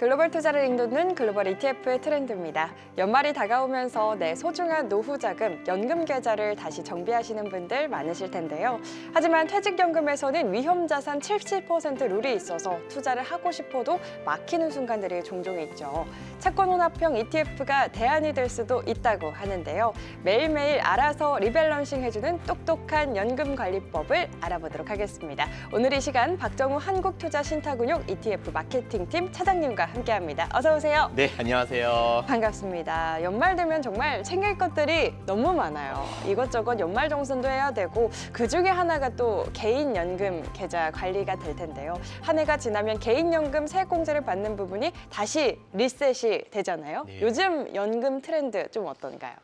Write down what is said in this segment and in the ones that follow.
글로벌 투자를 이끄는 글로벌 ETF 트렌드입니다. 연말이 다가오면서 내 소중한 노후 자금, 연금 계좌를 다시 정비하시는 분들 많으실 텐데요. 하지만 퇴직연금에서는 위험자산 70% 룰이 있어서 투자를 하고 싶어도 막히는 순간들이 종종 있죠. 채권 혼합형 ETF가 대안이 될 수도 있다고 하는데요. 매일매일 알아서 리밸런싱 해주는 똑똑한 연금관리법을 알아보도록 하겠습니다. 오늘 이 시간 박정우 한국투자신탁운용 ETF 마케팅팀 차장님과 함께합니다. 어서 오세요. 네, 안녕하세요. 반갑습니다. 연말 되면 정말 챙길 것들이 너무 많아요. 이것저것 연말 정산도 해야 되고 그중에 하나가 또 개인연금 계좌 관리가 될 텐데요. 한 해가 지나면 개인연금 세액공제를 받는 부분이 다시 리셋이 되잖아요. 네. 요즘 연금 트렌드 좀 어떤가요?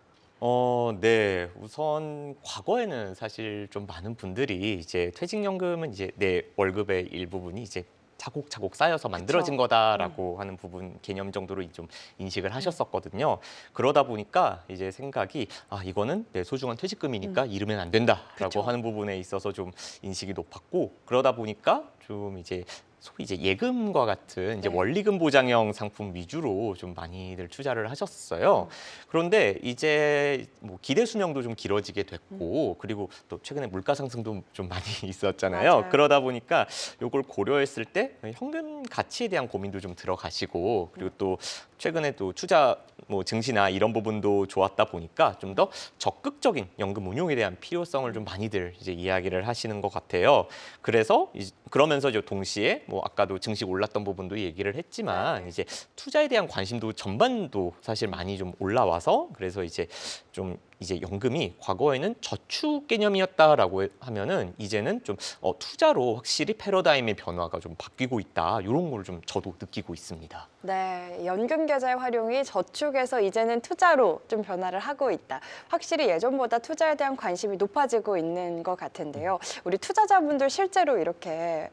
네. 우선 과거에는 사실 좀 많은 분들이 이제 퇴직연금은 이제 내 월급의 일부분이 이제 차곡차곡 쌓여서 만들어진 그쵸. 거다라고 하는 부분 개념 정도로 좀 인식을 하셨었거든요. 그러다 보니까 이제 생각이 이거는 내 소중한 퇴직금이니까 잃으면 안 된다라고 그쵸. 하는 부분에 있어서 좀 인식이 높았고 그러다 보니까 좀 이제 소위 이제 예금과 같은 이제 네. 원리금 보장형 상품 위주로 좀 많이들 투자를 하셨어요. 그런데 이제 뭐 기대 수명도 좀 길어지게 됐고 그리고 또 최근에 물가 상승도 좀 많이 있었잖아요. 맞아요. 그러다 보니까 이걸 고려했을 때 현금 가치에 대한 고민도 좀 들어가시고 그리고 또 최근에 또 투자 뭐 증시나 이런 부분도 좋았다 보니까 좀 더 적극적인 연금 운용에 대한 필요성을 좀 많이들 이제 이야기를 하시는 것 같아요. 그래서 그러면서 이제 동시에 뭐 아까도 증시 올랐던 부분도 얘기를 했지만 이제 투자에 대한 관심도 전반도 사실 많이 좀 올라와서 그래서 이제 연금이 과거에는 저축 개념이었다라고 하면은 이제는 좀 투자로 확실히 패러다임의 변화가 좀 바뀌고 있다. 이런 걸 좀 저도 느끼고 있습니다. 네, 연금 계좌의 활용이 저축에서 이제는 투자로 좀 변화를 하고 있다. 확실히 예전보다 투자에 대한 관심이 높아지고 있는 것 같은데요. 우리 투자자분들 실제로 이렇게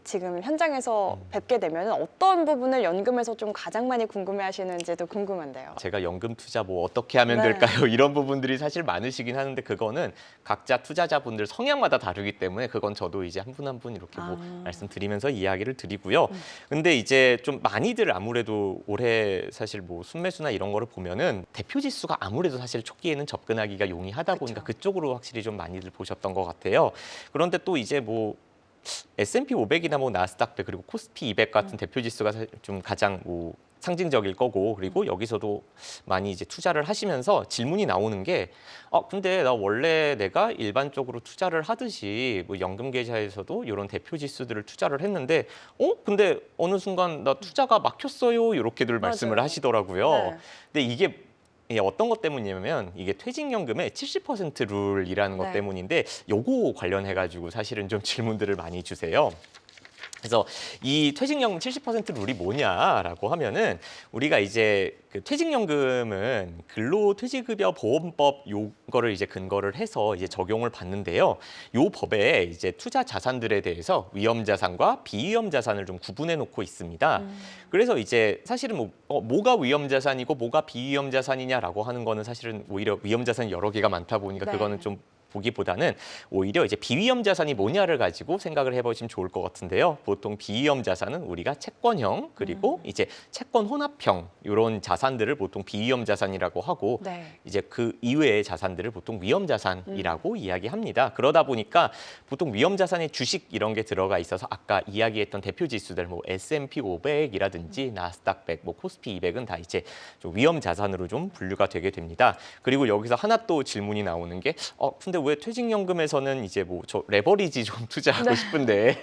지금 현장에서 뵙게 되면 어떤 부분을 연금에서 좀 가장 많이 궁금해하시는지도 궁금한데요. 제가 연금 투자 뭐 어떻게 하면 네. 될까요? 이런 부분들이 사실 많으시긴 하는데 그거는 각자 투자자분들 성향마다 다르기 때문에 그건 저도 이제 한 분 한 분 이렇게 뭐 말씀드리면서 이야기를 드리고요. 근데 이제 좀 많이들 아무래도 올해 사실 뭐 순매수나 이런 거를 보면은 대표 지수가 아무래도 사실 초기에는 접근하기가 용이하다 보니까 그쪽으로 확실히 좀 많이들 보셨던 것 같아요. 그런데 또 이제 뭐 S&P 500이나 뭐 나스닥 100 그리고 코스피 200 같은 대표 지수가 좀 가장 뭐 상징적일 거고 그리고 여기서도 많이 이제 투자를 하시면서 질문이 나오는 게 근데 나 원래 내가 일반적으로 투자를 하듯이 뭐 연금 계좌에서도 이런 대표 지수들을 투자를 했는데 근데 어느 순간 나 투자가 막혔어요 이렇게들 말씀을 맞아요. 하시더라고요. 네. 근데 이게 어떤 것 때문이냐면 이게 퇴직연금의 70% 룰이라는 것 네. 때문인데 요거 관련해가지고 사실은 좀 질문들을 많이 주세요. 그래서 이 퇴직연금 70% 룰이 뭐냐라고 하면은 우리가 이제 그 퇴직연금은 근로퇴직급여 보험법 요거를 이제 근거를 해서 이제 적용을 받는데요. 요 법에 이제 투자 자산들에 대해서 위험 자산과 비위험 자산을 좀 구분해 놓고 있습니다. 그래서 이제 사실은 뭐가 위험 자산이고 뭐가 비위험 자산이냐라고 하는 거는 사실은 오히려 위험 자산이 여러 개가 많다 보니까 네. 그거는 좀 보기보다는 오히려 이제 비위험 자산이 뭐냐를 가지고 생각을 해보시면 좋을 것 같은데요. 보통 비위험 자산은 우리가 채권형 그리고 이제 채권 혼합형 이런 자산들을 보통 비위험 자산이라고 하고 네. 이제 그 이외의 자산들을 보통 위험 자산이라고 이야기합니다. 그러다 보니까 보통 위험 자산에 주식 이런 게 들어가 있어서 아까 이야기했던 대표 지수들 뭐 S&P 500이라든지 나스닥 100, 뭐 코스피 200은 다 이제 좀 위험 자산으로 좀 분류가 되게 됩니다. 그리고 여기서 하나 또 질문이 나오는 게 근데 왜 퇴직연금에서는 이제 뭐 저 레버리지 좀 투자하고 싶은데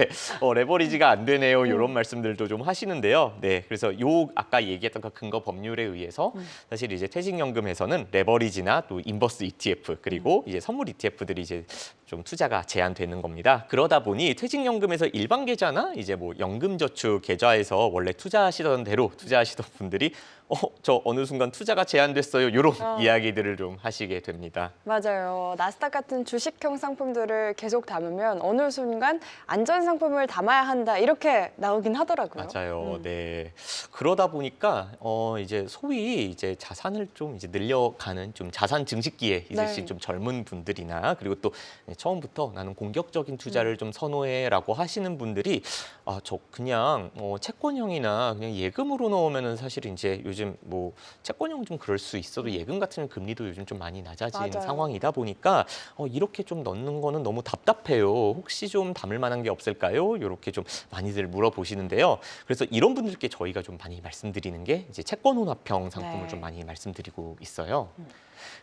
레버리지가 안 되네요. 이런 말씀들도 좀 하시는데요. 네, 그래서 아까 얘기했던 그 근거 법률에 의해서 사실 이제 퇴직연금에서는 레버리지나 또 인버스 ETF 그리고 이제 선물 ETF들이 이제 좀 투자가 제한되는 겁니다. 그러다 보니 퇴직연금에서 일반 계좌나 이제 뭐 연금저축 계좌에서 원래 투자하시던 대로 투자하시던 분들이 저 어느 순간 투자가 제한됐어요. 이런 어. 이야기들을 좀 하시게 됩니다. 맞아요. 나스닥 같은 주식형 상품들을 계속 담으면 어느 순간 안전 상품을 담아야 한다 이렇게 나오긴 하더라고요. 맞아요. 네. 그러다 보니까 이제 소위 이제 자산을 좀 이제 늘려가는 좀 자산 증식기에 있으신 네. 좀 젊은 분들이나 그리고 또 처음부터 나는 공격적인 투자를 좀 선호해라고 하시는 분들이 저 그냥 채권형이나 그냥 예금으로 넣으면은 사실 이제 요즘 뭐 채권형 좀 그럴 수 있어도 예금 같은 금리도 요즘 좀 많이 낮아진 맞아요. 상황이다 보니까 이렇게 좀 넣는 거는 너무 답답해요. 혹시 좀 담을 만한 게 없을까요? 이렇게 좀 많이들 물어보시는데요. 그래서 이런 분들께 저희가 좀 많이 말씀드리는 게 이제 채권 혼합형 상품을 네. 좀 많이 말씀드리고 있어요.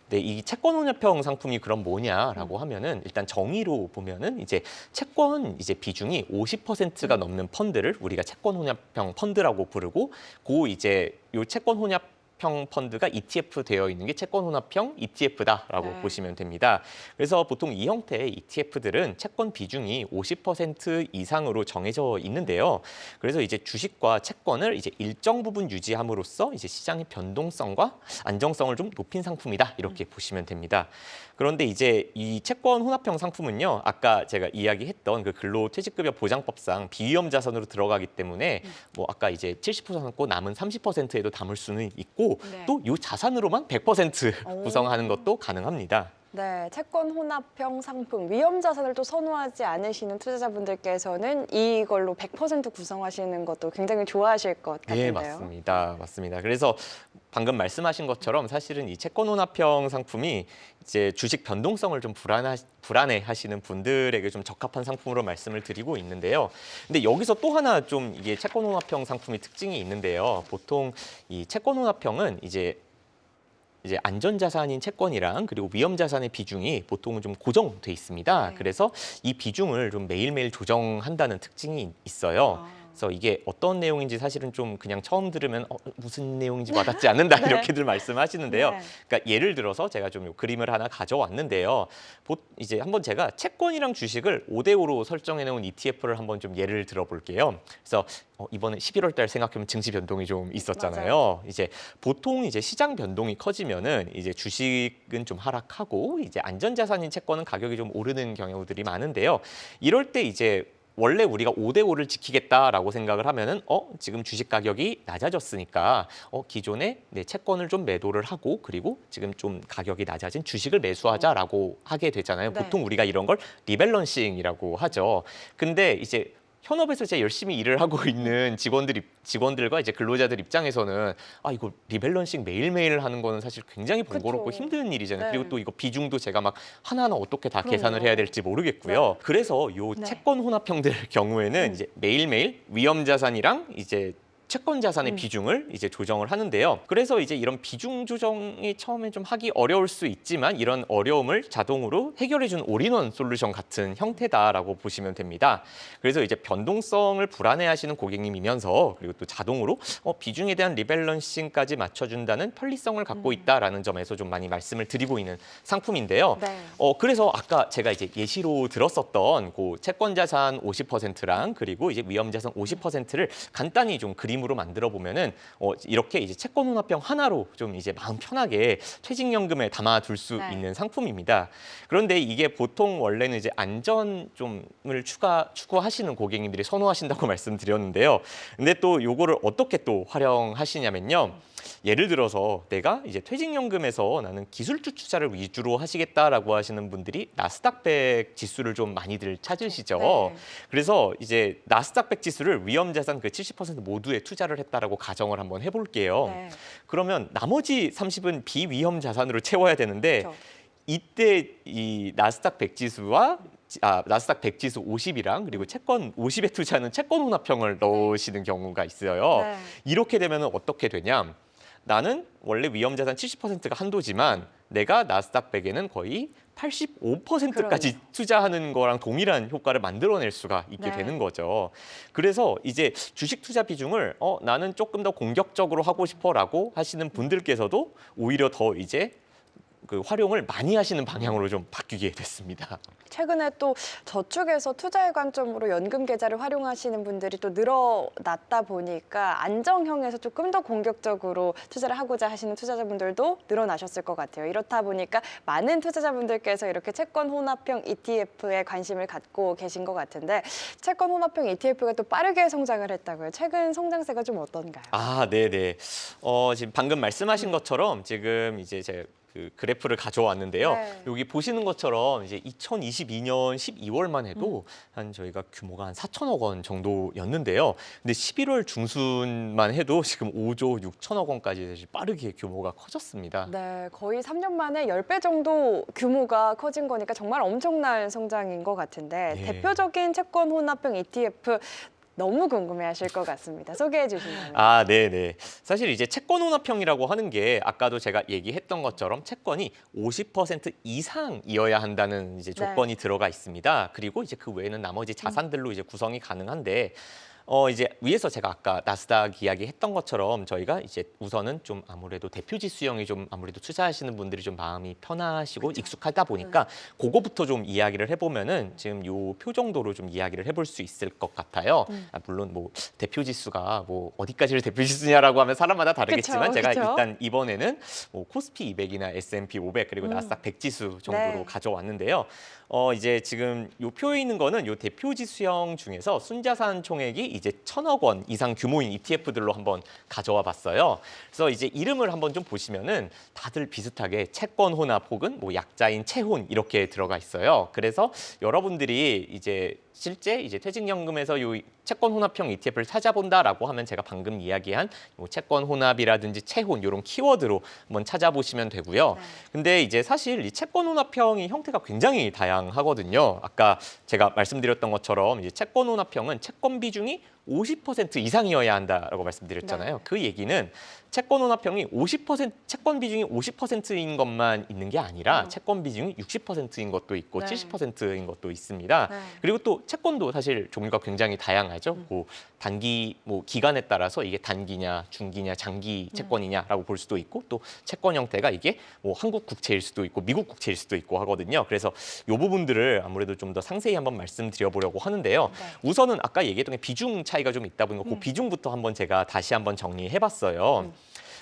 네, 이 채권 혼합형 상품이 그럼 뭐냐라고 하면은 일단 정의로 보면은 이제 채권 이제 비중이 50%가 넘는 펀드를 우리가 채권 혼합형 펀드라고 부르고 이제 요 채권 혼합형 펀드가 ETF 되어 있는 게 채권 혼합형 ETF다라고 네. 보시면 됩니다. 그래서 보통 이 형태의 ETF들은 채권 비중이 50% 이상으로 정해져 있는데요. 그래서 이제 주식과 채권을 이제 일정 부분 유지함으로써 이제 시장의 변동성과 안정성을 좀 높인 상품이다 이렇게 보시면 됩니다. 그런데 이제 이 채권 혼합형 상품은요, 아까 제가 이야기했던 그 근로퇴직급여 보장법상 비위험 자산으로 들어가기 때문에 뭐 아까 이제 70% 남고 남은 30%에도 담을 수는 있고 네. 또 이 자산으로만 100% 오. 구성하는 것도 가능합니다. 네, 채권 혼합형 상품, 위험 자산을 또 선호하지 않으시는 투자자분들께서는 이걸로 100% 구성하시는 것도 굉장히 좋아하실 것 같은데요. 네, 맞습니다. 맞습니다. 그래서 방금 말씀하신 것처럼 사실은 이 채권 혼합형 상품이 이제 주식 변동성을 좀 불안해 하시는 분들에게 좀 적합한 상품으로 말씀을 드리고 있는데요. 근데 여기서 또 하나 좀 이게 채권 혼합형 상품의 특징이 있는데요. 보통 이 채권 혼합형은 이제 안전자산인 채권이랑 그리고 위험자산의 비중이 보통은 좀 고정돼 있습니다. 네. 그래서 이 비중을 좀 매일매일 조정한다는 특징이 있어요. 아. 그래서 이게 어떤 내용인지 사실은 좀 그냥 처음 들으면 무슨 내용인지 와닿지 않는다 네. 이렇게들 말씀하시는데요. 네. 그러니까 예를 들어서 제가 좀 그림을 하나 가져왔는데요. 이제 한번 제가 채권이랑 주식을 5대5로 설정해 놓은 ETF를 한번 좀 예를 들어볼게요. 그래서 이번에 11월 달 생각하면 증시 변동이 좀 있었잖아요. 이제 보통 이제 시장 변동이 커지면은 이제 주식은 좀 하락하고 이제 안전자산인 채권은 가격이 좀 오르는 경우들이 많은데요. 이럴 때 이제 원래 우리가 5대5를 지키겠다라고 생각을 하면은 지금 주식 가격이 낮아졌으니까 기존에 내 채권을 좀 매도를 하고 그리고 지금 좀 가격이 낮아진 주식을 매수하자라고 하게 되잖아요. 네. 보통 우리가 이런 걸 리밸런싱이라고 하죠. 근데 이제 현업에서 진짜 열심히 일을 하고 있는 직원들과 이제 근로자들 입장에서는 이거 리밸런싱 매일매일 하는 거는 사실 굉장히 번거롭고 그쵸. 힘든 일이잖아요. 네. 그리고 또 이거 비중도 제가 막 하나하나 어떻게 다 그럼요. 계산을 해야 될지 모르겠고요. 네. 그래서 요 네. 채권 혼합형들 경우에는 이제 매일매일 위험 자산이랑 이제 채권 자산의 비중을 이제 조정을 하는데요. 그래서 이제 이런 비중 조정이 처음에 좀 하기 어려울 수 있지만 이런 어려움을 자동으로 해결해주는 올인원 솔루션 같은 형태다라고 보시면 됩니다. 그래서 이제 변동성을 불안해하시는 고객님이면서 그리고 또 자동으로 비중에 대한 리밸런싱까지 맞춰준다는 편리성을 갖고 있다라는 점에서 좀 많이 말씀을 드리고 있는 상품인데요. 네. 그래서 아까 제가 이제 예시로 들었었던 그 채권 자산 50%랑 그리고 이제 위험 자산 50%를 간단히 좀 그림으로 만들어 보면은 이렇게 이제 채권 혼합형 하나로 좀 이제 마음 편하게 퇴직연금에 담아둘 수 네. 있는 상품입니다. 그런데 이게 보통 원래는 이제 안전 좀을 추구하시는 고객님들이 선호하신다고 말씀드렸는데요. 근데 또 요거를 어떻게 또 활용하시냐면요. 예를 들어서 내가 이제 퇴직연금에서 나는 기술주 투자를 위주로 하시겠다라고 하시는 분들이 나스닥100 지수를 좀 많이들 찾으시죠. 네. 그래서 이제 나스닥100 지수를 위험자산 그 70% 모두에 투자를 했다라고 가정을 한번 해볼게요. 네. 그러면 나머지 30은 비위험 자산으로 채워야 되는데 그렇죠. 이때 이 나스닥 100 지수와 나스닥 100 지수 50이랑 그리고 채권 50에 투자하는 채권 혼합형을 넣으시는 경우가 있어요. 네. 이렇게 되면 어떻게 되냐? 나는 원래 위험 자산 70%가 한도지만 내가 나스닥 100에는 거의 85%까지 그러네요. 투자하는 거랑 동일한 효과를 만들어낼 수가 있게 네. 되는 거죠. 그래서 이제 주식 투자 비중을 나는 조금 더 공격적으로 하고 싶어라고 하시는 분들께서도 오히려 더 이제 그 활용을 많이 하시는 방향으로 좀 바뀌게 됐습니다. 최근에 또 저축에서 투자의 관점으로 연금 계좌를 활용하시는 분들이 또 늘어났다 보니까 안정형에서 조금 더 공격적으로 투자를 하고자 하시는 투자자분들도 늘어나셨을 것 같아요. 이렇다 보니까 많은 투자자분들께서 이렇게 채권 혼합형 ETF에 관심을 갖고 계신 것 같은데 채권 혼합형 ETF가 또 빠르게 성장을 했다고요. 최근 성장세가 좀 어떤가요? 아, 네네. 지금 방금 말씀하신 것처럼 지금 이제 제 그 그래프를 가져왔는데요. 네. 여기 보시는 것처럼 이제 2022년 12월만 해도 한 저희가 규모가 한 4천억 원 정도였는데요. 근데 11월 중순만 해도 지금 5조 6천억 원까지 빠르게 규모가 커졌습니다. 네, 거의 3년 만에 10배 정도 규모가 커진 거니까 정말 엄청난 성장인 것 같은데 네. 대표적인 채권 혼합형 ETF 너무 궁금해하실 것 같습니다. 소개해 주신다면. 아, 네네. 사실 이제 채권 혼합형이라고 하는 게 아까도 제가 얘기했던 것처럼 채권이 50% 이상이어야 한다는 이제 조건이 들어가 있습니다. 그리고 이제 그 외에는 나머지 자산들로 이제 구성이 가능한데 이제 위에서 제가 아까 나스닥 이야기했던 것처럼 저희가 이제 우선은 좀 아무래도 대표 지수형이 좀 아무래도 투자하시는 분들이 좀 마음이 편하시고 익숙하다 보니까 그거부터 좀 이야기를 해보면은 지금 요 표 정도로 좀 이야기를 해볼 수 있을 것 같아요. 물론 뭐 대표 지수가 뭐 어디까지를 대표 지수냐라고 하면 사람마다 다르겠지만 그쵸, 제가 그쵸. 일단 이번에는 뭐 코스피 200이나 S&P 500 그리고 나스닥 100 지수 정도로 네. 가져왔는데요. 이제 지금 요 표에 있는 거는 요 대표 지수형 중에서 순자산 총액이 이제 1,000억 원 이상 규모인 ETF들로 한번 가져와 봤어요. 그래서 이제 이름을 한번 좀 보시면은 다들 비슷하게 채권 혼합 혹은 뭐 약자인 채혼 이렇게 들어가 있어요. 그래서 여러분들이 이제 실제 이제 퇴직연금에서 요 채권 혼합형 ETF를 찾아본다라고 하면 제가 방금 이야기한 뭐 채권 혼합이라든지 채혼 이런 키워드로 한번 찾아보시면 되고요. 근데 이제 사실 이 채권 혼합형이 형태가 굉장히 다양하거든요. 아까 제가 말씀드렸던 것처럼 이제 채권 혼합형은 채권 비중이 50% 이상이어야 한다라고 말씀드렸잖아요. 네. 그 얘기는 채권 혼합형이 50% 채권 비중이 50%인 것만 있는 게 아니라 채권 비중이 60%인 것도 있고 네. 70%인 것도 있습니다. 네. 그리고 또 채권도 사실 종류가 굉장히 다양하죠. 뭐 단기 뭐 기간에 따라서 이게 단기냐, 중기냐, 장기 채권이냐라고 볼 수도 있고 또 채권 형태가 이게 뭐 한국 국채일 수도 있고 미국 국채일 수도 있고 하거든요. 그래서 이 부분들을 아무래도 좀 더 상세히 한번 말씀드려보려고 하는데요. 네. 우선은 아까 얘기했던 게 비중 차이가 좀 있다 보니까 그 비중부터 한번 제가 다시 한번 정리해봤어요.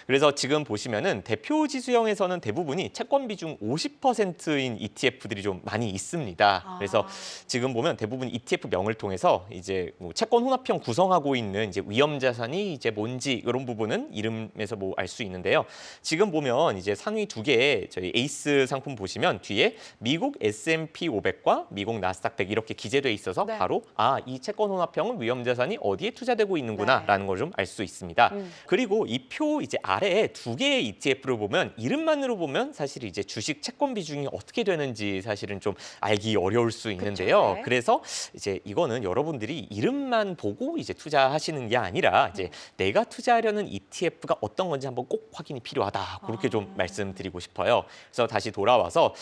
그래서 지금 보시면은 대표 지수형에서는 대부분이 채권 비중 50%인 ETF들이 좀 많이 있습니다. 그래서 지금 보면 대부분 ETF 명을 통해서 이제 뭐 채권 혼합형 구성하고 있는 이제 위험 자산이 이제 뭔지 이런 부분은 이름에서 뭐 알 수 있는데요. 지금 보면 이제 상위 두 개의 저희 에이스 상품 보시면 뒤에 미국 S&P 500과 미국 나스닥 100 이렇게 기재돼 있어서 네. 바로 이 채권 혼합형은 위험 자산이 어디에 투자되고 있는구나라는 걸 좀 알 수 있습니다. 그리고 이 표 이제 아래에 두 개의 ETF를 보면 이름만으로 보면 사실 이제 주식 채권 비중이 어떻게 되는지 사실은 좀 알기 어려울 수 있는데요. 그쵸, 네. 그래서 이제 이거는 여러분들이 이름만 보고 이제 투자하시는 게 아니라 이제 내가 투자하려는 ETF가 어떤 건지 한번 꼭 확인이 필요하다. 그렇게 좀 말씀드리고 싶어요. 그래서 다시 돌아와서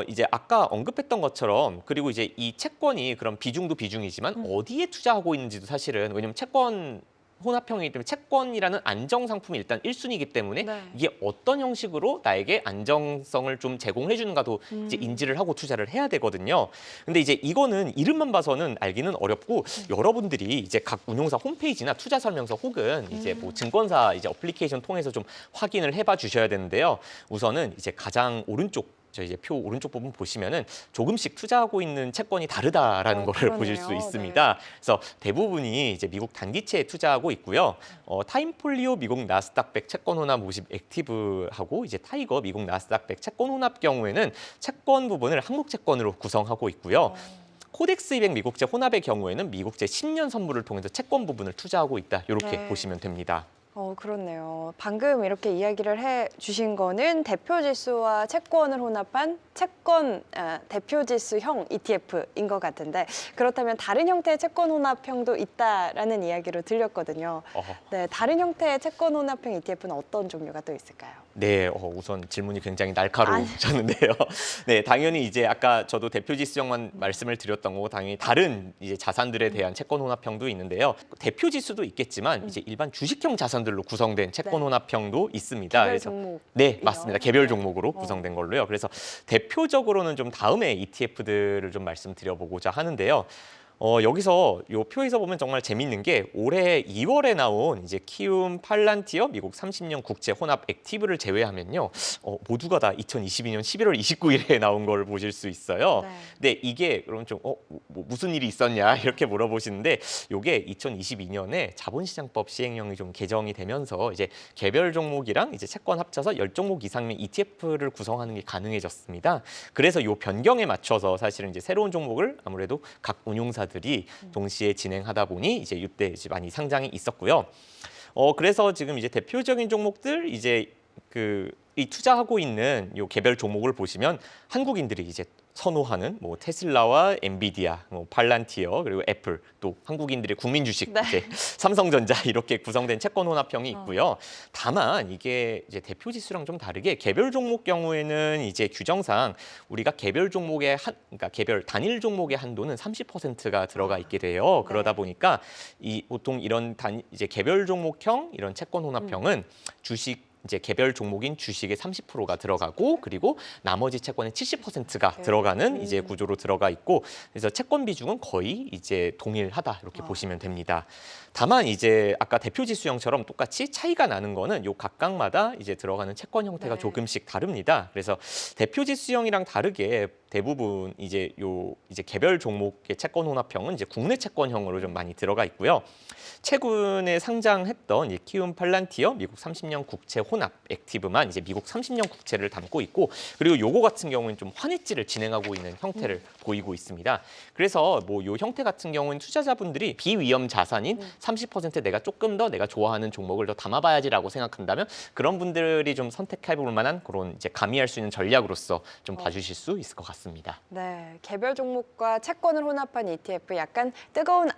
이제 아까 언급했던 것처럼 그리고 이제 이 채권이 그런 비중도 비중이지만 어디에 투자하고 있는지도 사실은 왜냐면 채권 혼합형이기 때문에 채권이라는 안정 상품이 일단 1순위이기 때문에 네. 이게 어떤 형식으로 나에게 안정성을 좀 제공해 주는가도 이제 인지를 하고 투자를 해야 되거든요. 근데 이제 이거는 이름만 봐서는 알기는 어렵고 여러분들이 이제 각 운용사 홈페이지나 투자 설명서 혹은 이제 뭐 증권사 이제 어플리케이션 통해서 좀 확인을 해봐 주셔야 되는데요. 우선은 이제 가장 오른쪽 저 이제 표 오른쪽 부분 보시면은 조금씩 투자하고 있는 채권이 다르다라는 거를 보실 수 그러네요. 있습니다. 그래서 대부분이 이제 미국 단기채에 투자하고 있고요. 타임폴리오 미국 나스닥 100 채권 혼합 50 액티브하고 이제 타이거 미국 나스닥 100 채권 혼합 경우에는 채권 부분을 한국 채권으로 구성하고 있고요. 코덱스 200 미국채 혼합의 경우에는 미국채 10년 선물을 통해서 채권 부분을 투자하고 있다. 이렇게 네. 보시면 됩니다. 그렇네요. 방금 이렇게 이야기를 해 주신 거는 대표 지수와 채권을 혼합한 채권 대표 지수형 ETF인 것 같은데 그렇다면 다른 형태의 채권 혼합형도 있다라는 이야기로 들렸거든요. 네, 다른 형태의 채권 혼합형 ETF는 어떤 종류가 또 있을까요? 네, 우선 질문이 굉장히 날카로우셨는데요. 네, 당연히 이제 아까 저도 대표 지수형만 말씀을 드렸던 거고 당연히 다른 이제 자산들에 대한 채권 혼합형도 있는데요. 대표 지수도 있겠지만 이제 일반 주식형 자산들로 구성된 채권 네. 혼합형도 있습니다. 개별 그래서 종목. 네, 맞습니다. 개별 네. 종목으로 구성된 걸로요. 그래서 대표적으로는 좀 다음에 ETF들을 좀 말씀드려보고자 하는데요. 여기서 요 표에서 보면 정말 재밌는 게 올해 2월에 나온 이제 키움 팔란티어 미국 30년 국채 혼합 액티브를 제외하면요. 모두가 다 2022년 11월 29일에 나온 걸 보실 수 있어요. 네. 근데 이게 그럼 좀 뭐 무슨 일이 있었냐 이렇게 물어보시는데 요게 2022년에 자본시장법 시행령이 좀 개정이 되면서 이제 개별 종목이랑 이제 채권 합쳐서 10종목 이상의 ETF를 구성하는 게 가능해졌습니다. 그래서 요 변경에 맞춰서 사실은 이제 새로운 종목을 아무래도 각 운용사들이 동시에 진행하다 보니 이제 이때 이제 많이 상장이 있었고요. 그래서 지금 이제 대표적인 종목들 이제 이 투자하고 있는 요 개별 종목을 보시면 한국인들이 이제 선호하는 뭐 테슬라와 엔비디아, 뭐 팔란티어 그리고 애플 또 한국인들의 국민 주식 네. 이제 삼성전자 이렇게 구성된 채권 혼합형이 있고요. 다만 이게 이제 대표 지수랑 좀 다르게 개별 종목 경우에는 이제 규정상 우리가 개별 종목의 그러니까 개별 단일 종목의 한도는 30%가 들어가 있게 돼요. 그러다 네. 보니까 보통 이런 이제 개별 종목형 이런 채권 혼합형은 주식 이제 개별 종목인 주식의 30%가 들어가고 그리고 나머지 채권의 70%가 들어가는 이제 구조로 들어가 있고 그래서 채권 비중은 거의 이제 동일하다 이렇게 보시면 됩니다. 다만 이제 아까 대표 지수형처럼 똑같이 차이가 나는 거는 요 각각마다 이제 들어가는 채권 형태가 네. 조금씩 다릅니다. 그래서 대표 지수형이랑 다르게 대부분 이제 이제 개별 종목의 채권 혼합형은 이제 국내 채권형으로 좀 많이 들어가 있고요. 최근에 상장했던 이 키움 팔란티어 미국 30년 국채 혼합 액티브만 이제 미국 30년 국채를 담고 있고 그리고 요거 같은 경우는 좀 환해지를 진행하고 있는 형태를 보이고 있습니다. 그래서 뭐 요 형태 같은 경우는 투자자분들이 비위험 자산인 30% 내가 조금 더 내가 좋아하는 종목을 더 담아봐야지라고 생각한다면 그런 분들이 좀 선택해볼 만한 그런 이제 가미할 수 있는 전략으로서 좀 봐주실 수 있을 것 같습니다. 네, 개별 종목과 채권을 혼합한 ETF 약간 뜨거운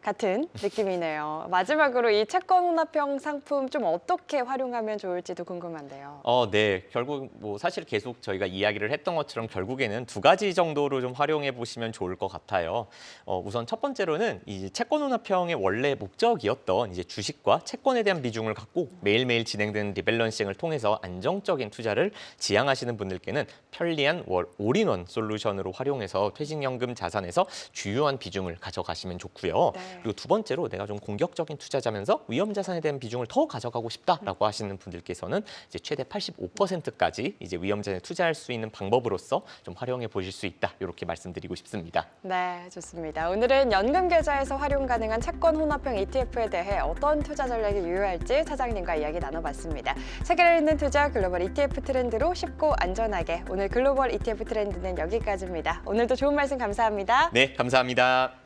같은 느낌이네요. 마지막으로 이 채권 혼합형 상품 좀 어떻게 활용하면 좋을지도 궁금한데요. 네. 결국 뭐 사실 계속 저희가 이야기를 했던 것처럼 결국에는 두 가지 정도로 좀 활용해 보시면 좋을 것 같아요. 우선 첫 번째로는 이 채권 혼합형의 원래 목적이었던 이제 주식과 채권에 대한 비중을 갖고 매일매일 진행되는 리밸런싱을 통해서 안정적인 투자를 지향하시는 분들께는 편리한 올인원 솔루션으로 활용해서 퇴직연금 자산에서 주요한 비중을 가져가시면 좋고요. 네. 그리고 두 번째로 내가 좀 공격적인 투자자면서 위험 자산에 대한 비중을 더 가져가고 싶다라고 하시는 분들께서는 이제 최대 85%까지 이제 위험 자산에 투자할 수 있는 방법으로서 좀 활용해 보실 수 있다. 이렇게 말씀드리고 싶습니다. 네, 좋습니다. 오늘은 연금 계좌에서 활용 가능한 채권 혼합형 ETF에 대해 어떤 투자 전략이 유효할지 사장님과 이야기 나눠봤습니다. 세계를 잇는 투자 글로벌 ETF 트렌드로 쉽고 안전하게 오늘 글로벌 ETF 트렌드는 여기까지입니다. 오늘도 좋은 말씀 감사합니다. 네, 감사합니다.